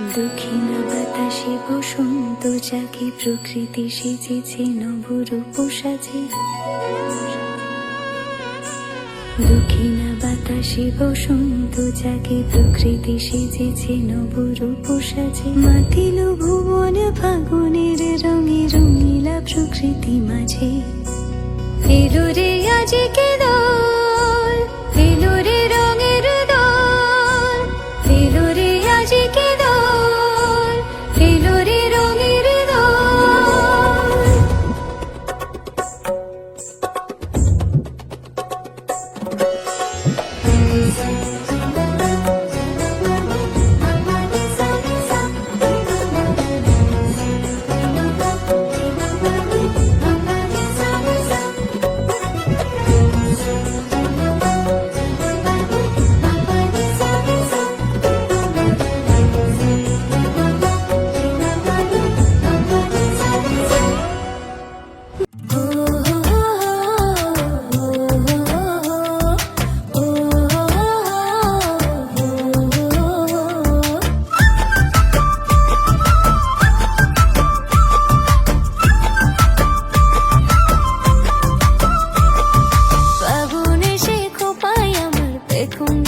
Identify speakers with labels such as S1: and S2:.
S1: দক্ষিণা বাতাসে বসন্ত যাকে প্রকৃতি সেজেছে নবরূপ সাজে। দক্ষিণা বাতাসে বসন্ত যাকে প্রকৃতি সেজেছে নবরূপ সাজে। মাতিল ভুবন ফাগুনের রঙে রঙিলা প্রকৃতি মাঝে। এলো রে আজকে দোল, এলো রে রঙের দোল, এলো রে আজকে দোল, এলো রে রঙের দোল। ফাগুনে সে খোপায় আমার পেখম